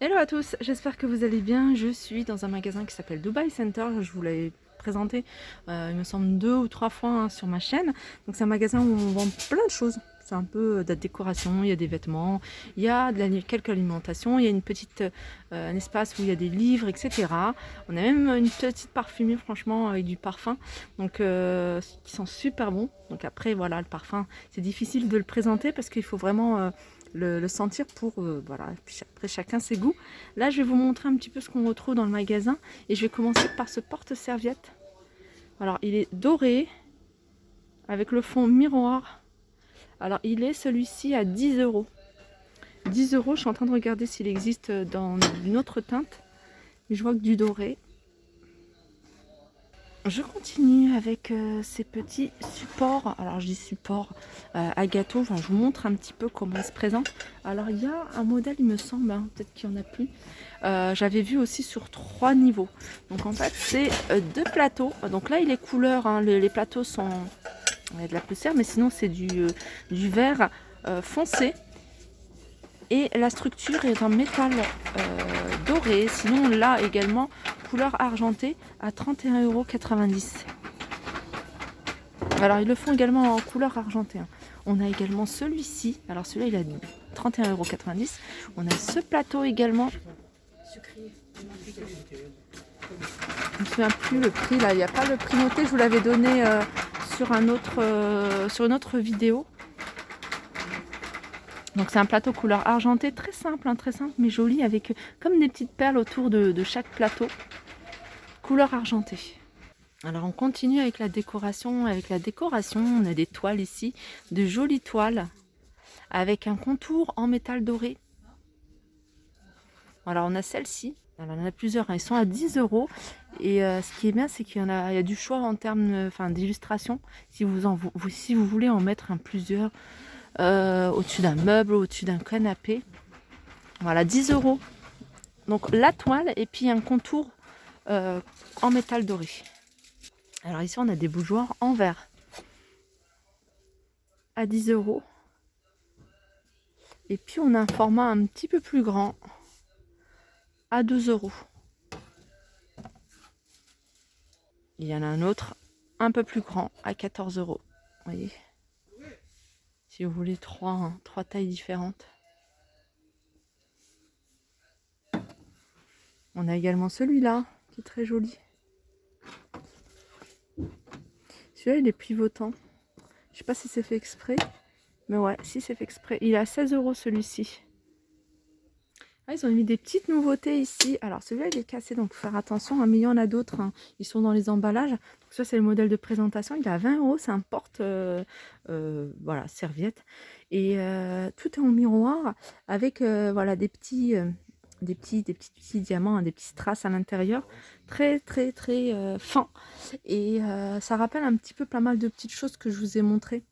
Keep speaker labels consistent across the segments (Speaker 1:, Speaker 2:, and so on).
Speaker 1: Hello à tous, j'espère que vous allez bien. Je suis dans un magasin qui s'appelle Dubai Center. Je vous l'avais présenté, il me semble 2 ou 3 fois sur ma chaîne. Donc c'est un magasin où on vend plein de choses. C'est un peu de la décoration, il y a des vêtements, il y a quelques alimentations, il y a un espace où il y a des livres, etc. On a même une petite parfumée, franchement, avec du parfum, donc qui sent super bon. Donc après, voilà, le parfum, c'est difficile de le présenter parce qu'il faut vraiment le sentir pour voilà. Puis après, chacun ses goûts. Là, je vais vous montrer un petit peu ce qu'on retrouve dans le magasin et je vais commencer par ce porte-serviette. Alors, il est doré avec le fond miroir. Alors, il est celui-ci à 10 euros. 10 euros, je suis en train de regarder s'il existe dans une autre teinte. Mais je vois que du doré. Je continue avec ces petits supports. Alors je dis support à gâteau. Enfin, je vous montre un petit peu comment il se présente. Alors il y a un modèle, il me semble, hein, peut-être qu'il n'y en a plus. J'avais vu aussi sur 3 niveaux. Donc en fait c'est 2 plateaux. Donc là il est couleur, hein, les plateaux sont il y a de la poussière, mais sinon c'est du vert foncé. Et la structure est en métal doré. Sinon là également couleur argentée à 31,90 €. Alors ils le font également en couleur argentée. On a également celui-ci. Alors celui-là il a 31,90 €. On a ce plateau également. Je ne me souviens plus le prix là. Il n'y a pas le prix noté. Je vous l'avais donné sur une autre vidéo. Donc c'est un plateau couleur argentée, très simple, hein, très simple mais joli, avec comme des petites perles autour de chaque plateau. Couleur argentée. Alors on continue avec la décoration. On a des toiles ici, de jolies toiles, avec un contour en métal doré. Alors on a celle-ci, alors on en a plusieurs, hein. Ils sont à 10 euros. Et ce qui est bien, c'est qu'il y a du choix en termes d'illustration. Si vous voulez en mettre un plusieurs au-dessus d'un meuble, au-dessus d'un canapé. Voilà, 10 euros. Donc la toile et puis un contour en métal doré. Alors ici on a des bougeoirs en verre à 10 euros. Et puis on a un format un petit peu plus grand à 2 euros. Il y en a un autre un peu plus grand à 14 euros. Vous voyez, si vous voulez trois tailles différentes. On a également celui-là qui est très joli. Celui-là il est pivotant. Je sais pas si c'est fait exprès. Mais ouais, si c'est fait exprès. Il est à 16 euros celui-ci. Ah, ils ont mis des petites nouveautés ici. Alors celui-là il est cassé, donc faut faire attention, hein, mais il y en a d'autres, hein. Ils sont dans les emballages. Donc ça c'est le modèle de présentation. Il est à 20 euros. C'est un porte voilà, serviette. Et tout est en miroir avec voilà, des petits diamants, hein, des petits strass à l'intérieur. Très très très fin. Et ça rappelle un petit peu pas mal de petites choses que je vous ai montrées.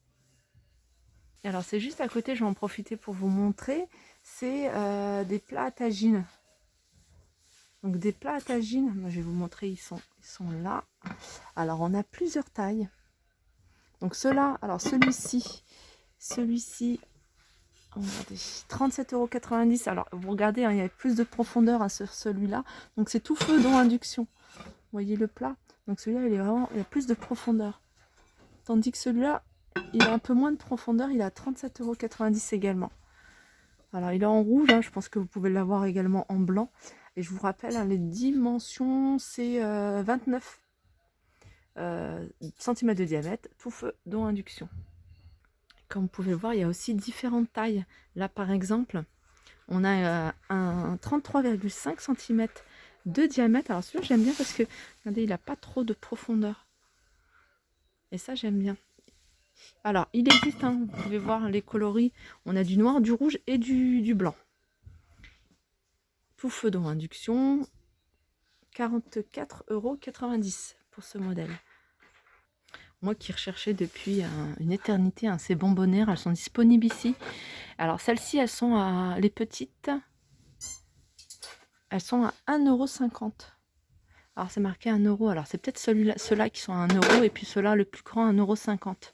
Speaker 1: Alors c'est juste à côté, je vais en profiter pour vous montrer. C'est des plats à tagine. Donc des plats à tagine, moi je vais vous montrer, ils sont là. Alors on a plusieurs tailles. Donc ceux-là, alors celui-ci, regardez, 37,90 €. Alors vous regardez, hein, il y a plus de profondeur, hein, sur celui-là. Donc c'est tout feu dont induction. Vous voyez le plat. Donc celui-là, il a plus de profondeur. Tandis que celui-là, il a un peu moins de profondeur, il a 37,90 € également. Alors il est en rouge, hein, je pense que vous pouvez l'avoir également en blanc. Et je vous rappelle, hein, les dimensions, c'est 29 cm de diamètre, tout feu, dont induction. Comme vous pouvez le voir, il y a aussi différentes tailles. Là par exemple, on a un 33,5 cm de diamètre. Alors celui-là j'aime bien parce que, regardez, il n'a pas trop de profondeur. Et ça j'aime bien. Alors il existe, hein, vous pouvez voir les coloris. On a du noir, du rouge et du blanc. Tout feu dont induction, 44,90 € pour ce modèle. Moi qui recherchais depuis une éternité ces bonbonnières, elles sont disponibles ici. Alors celles-ci, elles sont à, les petites, elles sont à 1,50 €. Alors c'est marqué 1 €. Alors c'est peut-être ceux-là qui sont à 1 € et puis ceux-là, le plus grand, 1,50 €.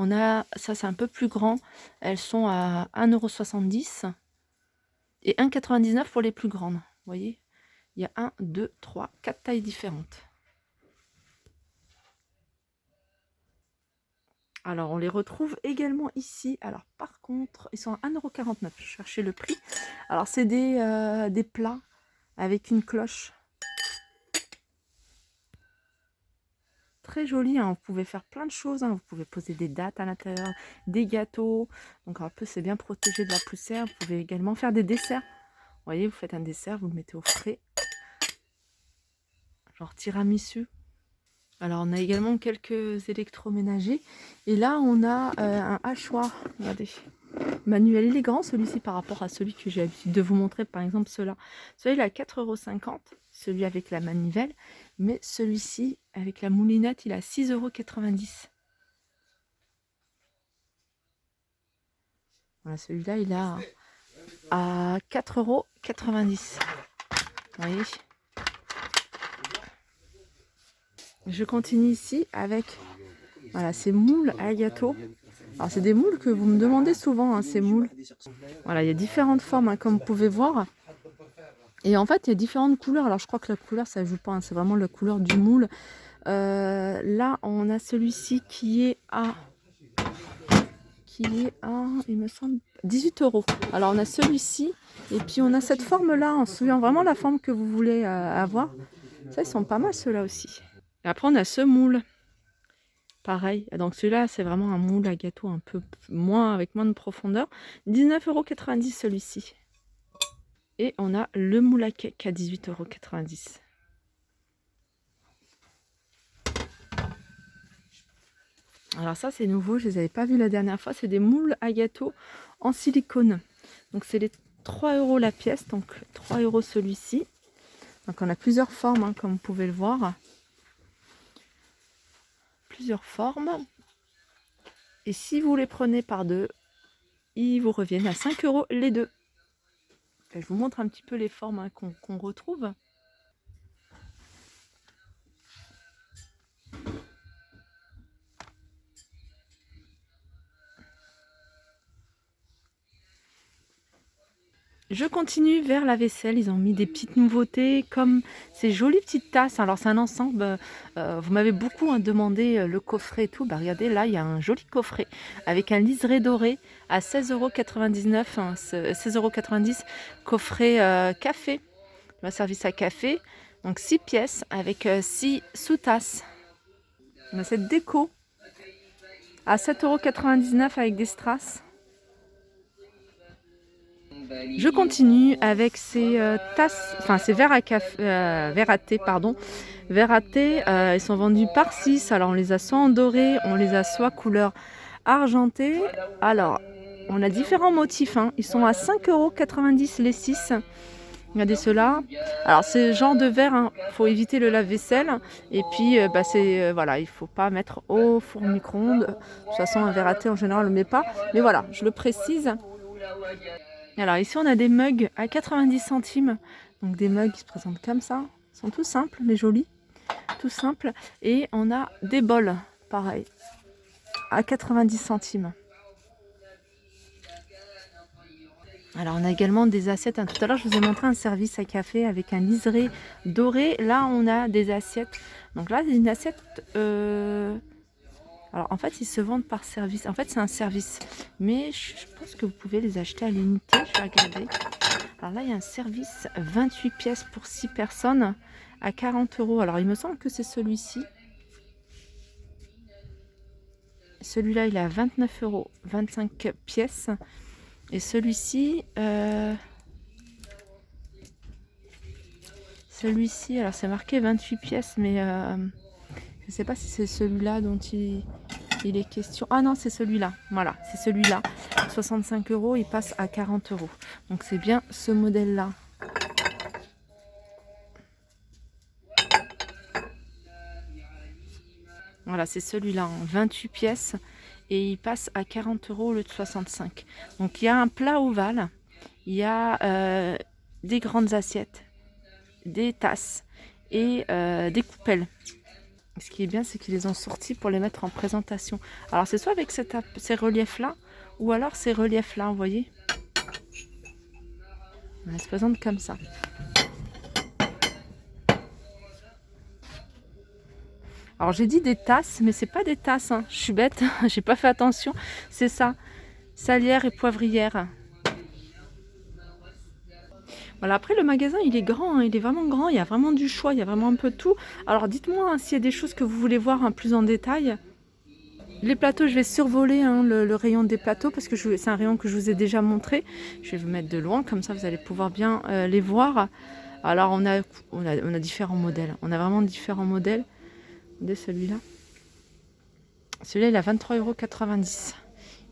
Speaker 1: On a, ça c'est un peu plus grand, elles sont à 1,70 €. Et 1,99 pour les plus grandes. Vous voyez, il y a 1, 2, 3, 4 tailles différentes. Alors, on les retrouve également ici. Alors, par contre, ils sont à 1,49 €. Je cherchais le prix. Alors, c'est des plats avec une cloche. Très joli, hein. Vous pouvez faire plein de choses. Hein. Vous pouvez poser des dattes à l'intérieur, des gâteaux. Donc, un peu, c'est bien protégé de la poussière. Vous pouvez également faire des desserts. Vous voyez, vous faites un dessert, vous le mettez au frais. Genre tiramisu. Alors, on a également quelques électroménagers. Et là, on a un hachoir. Regardez. Manuel, il est grand celui-ci par rapport à celui que j'ai l'habitude de vous montrer. Par exemple, celui-là. Celui-là, il est à 4,50 €. Celui avec la manivelle. Mais celui-ci, avec la moulinette, il est à 6,90 €. Voilà, celui-là, il est à 4,90 €. Vous voyez ? Je continue ici avec voilà, ces moules à gâteau. Alors, c'est des moules que vous me demandez souvent, hein, ces moules. Voilà, il y a différentes formes, hein, comme vous pouvez voir. Et en fait, il y a différentes couleurs. Alors, je crois que la couleur, ça ne joue pas. Hein, c'est vraiment la couleur du moule. Là, on a celui-ci qui est à, il me semble, 18 €. Alors, on a celui-ci. Et puis, on a cette forme-là, en suivant vraiment la forme que vous voulez avoir. Ça, ils sont pas mal, ceux-là aussi. Et après, on a ce moule. Pareil. Donc, celui-là, c'est vraiment un moule à gâteau un peu moins, avec moins de profondeur. 19,90 € celui-ci. Et on a le moule à cake à 18,90 €. Alors ça, c'est nouveau, je ne les avais pas vus la dernière fois. C'est des moules à gâteau en silicone. Donc, c'est les 3 € la pièce. Donc, 3 € celui-ci. Donc, on a plusieurs formes, hein, comme vous pouvez le voir. Plusieurs formes. Et si vous les prenez par deux, ils vous reviennent à 5 € les deux. Je vous montre un petit peu les formes, hein, qu'on retrouve. Je continue vers la vaisselle. Ils ont mis des petites nouveautés comme ces jolies petites tasses. Alors, c'est un ensemble. Vous m'avez beaucoup demandé le coffret et tout. Bah, regardez, là, il y a un joli coffret avec un liseré doré à 16,99 €. Hein, 16,90 €. Coffret café. Un service à café. Donc, 6 pièces avec 6 sous-tasses. On a cette déco à 7,99 € avec des strass. Je continue avec ces tasses, enfin ces verres à café, verres à thé, pardon. Verres à thé, ils sont vendus par 6. Alors on les a soit en doré, on les a soit couleur argentée. Alors on a différents motifs, hein. Ils sont à 5,90 € les 6. Regardez ceux-là. Alors c'est genre de verre, hein. Faut éviter le lave-vaisselle. Et puis voilà, il faut pas mettre au four micro-ondes. De toute façon un verre à thé en général on le met pas. Mais voilà, je le précise. Alors ici on a des mugs à 90 centimes. Donc des mugs qui se présentent comme ça. Ils sont tout simples mais jolis. Tout simple. Et on a des bols, pareil, à 90 centimes. Alors on a également des assiettes. Tout à l'heure je vous ai montré un service à café avec un liseré doré. Là on a des assiettes. Donc là c'est une assiette... Alors en fait ils se vendent par service. En fait c'est un service. Mais je pense que vous pouvez les acheter à l'unité. Je vais regarder. Alors là il y a un service 28 pièces pour 6 personnes à 40 €. Alors il me semble que c'est celui-ci. Celui-là il est à 29 €, 25 pièces. Et celui-ci, alors c'est marqué 28 pièces, mais je ne sais pas si c'est celui-là dont il est question. Ah non, c'est celui-là. Voilà, c'est celui-là. 65 €, il passe à 40 €. Donc c'est bien ce modèle-là. Voilà, c'est celui-là, en 28 pièces. Et il passe à 40 € au lieu de 65. Donc il y a un plat ovale. Il y a des grandes assiettes, des tasses et des coupelles. Ce qui est bien, c'est qu'ils les ont sortis pour les mettre en présentation. Alors c'est soit avec ces reliefs-là, ou alors ces reliefs-là, vous voyez. Elle se présente comme ça. Alors j'ai dit des tasses, mais c'est pas des tasses, hein. Je suis bête, j'ai pas fait attention. C'est ça, salière et poivrière. Voilà, après le magasin il est grand, hein, il est vraiment grand, il y a vraiment du choix, il y a vraiment un peu de tout. Alors dites-moi hein, s'il y a des choses que vous voulez voir hein, plus en détail. Les plateaux, je vais survoler hein, le rayon des plateaux parce que c'est un rayon que je vous ai déjà montré. Je vais vous mettre de loin, comme ça vous allez pouvoir bien les voir. Alors on a différents modèles, on a vraiment différents modèles. Regardez celui-là. Celui-là il a 23,90 €.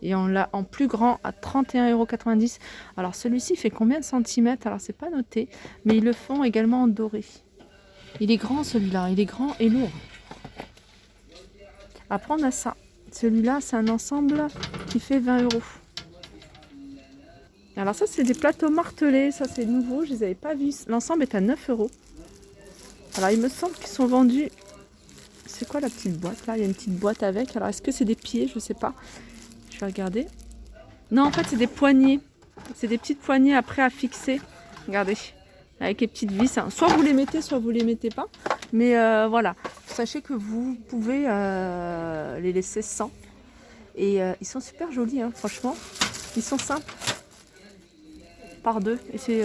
Speaker 1: Et on l'a en plus grand à 31,90 €. Alors celui-ci fait combien de centimètres? Alors c'est pas noté, mais ils le font également en doré. Il est grand celui-là, il est grand et lourd. Après on a ça. Celui-là c'est un ensemble qui fait 20 €. Alors ça c'est des plateaux martelés, ça c'est nouveau, je les avais pas vus. L'ensemble est à 9 €. Alors il me semble qu'ils sont vendus. C'est quoi la petite boîte là? Il y a une petite boîte avec. Alors est-ce que c'est des pieds? Je sais pas. Je vais regarder. Non, en fait, c'est des poignées. C'est des petites poignées après à fixer. Regardez. Avec les petites vis. Soit vous les mettez, soit vous les mettez pas. Mais voilà. Sachez que vous pouvez les laisser sans. Et ils sont super jolis, hein, franchement. Ils sont simples. Par deux. Et c'est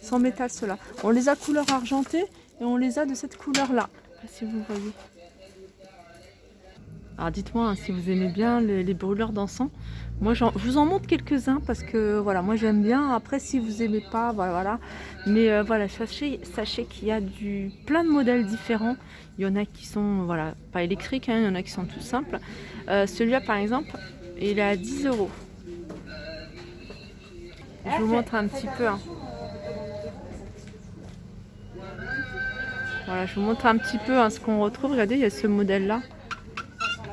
Speaker 1: sans métal, ceux-là. On les a couleur argentée et on les a de cette couleur-là. Si vous voyez. Alors dites-moi hein, si vous aimez bien les brûleurs d'encens. Moi je vous en montre quelques-uns parce que voilà, moi j'aime bien. Après si vous aimez pas, voilà. Mais voilà, sachez qu'il y a plein de modèles différents. Il y en a qui sont voilà, pas électriques, hein, il y en a qui sont tout simples. Celui-là par exemple, il est à 10 €. Je vous montre un petit peu. Hein. Voilà, je vous montre un petit peu hein, ce qu'on retrouve. Regardez, il y a ce modèle-là.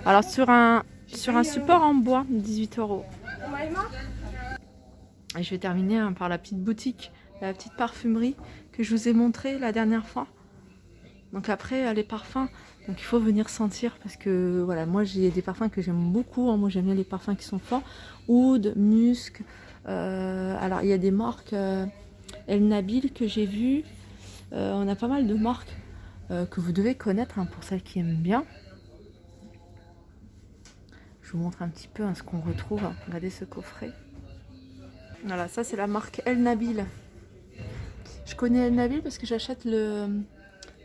Speaker 1: Alors sur un support en bois, 18 €. Et je vais terminer hein, par la petite boutique, la petite parfumerie que je vous ai montré la dernière fois. Donc après les parfums, donc il faut venir sentir parce que voilà, moi j'ai des parfums que j'aime beaucoup. Hein, moi j'aime bien les parfums qui sont forts, oud, musc. Alors il y a des marques El Nabil que j'ai vu. On a pas mal de marques que vous devez connaître hein, pour celles qui aiment bien. Je vous montre un petit peu hein, ce qu'on retrouve. Regardez ce coffret. Voilà, ça c'est la marque El Nabil. Je connais El Nabil parce que j'achète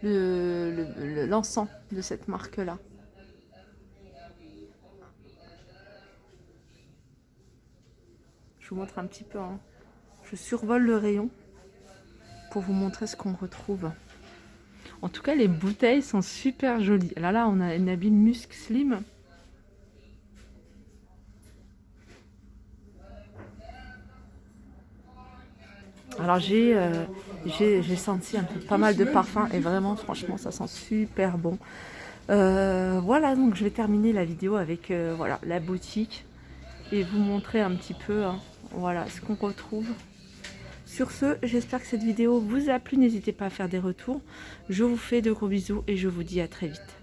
Speaker 1: l'encens de cette marque-là. Je vous montre un petit peu. Hein. Je survole le rayon pour vous montrer ce qu'on retrouve. En tout cas, les bouteilles sont super jolies. Là, on a El Nabil Musc Slim. Alors j'ai senti un peu pas mal de parfums et vraiment franchement ça sent super bon. Voilà, donc je vais terminer la vidéo avec voilà, la boutique et vous montrer un petit peu hein, voilà, ce qu'on retrouve. Sur ce, j'espère que cette vidéo vous a plu, n'hésitez pas à faire des retours. Je vous fais de gros bisous et je vous dis à très vite.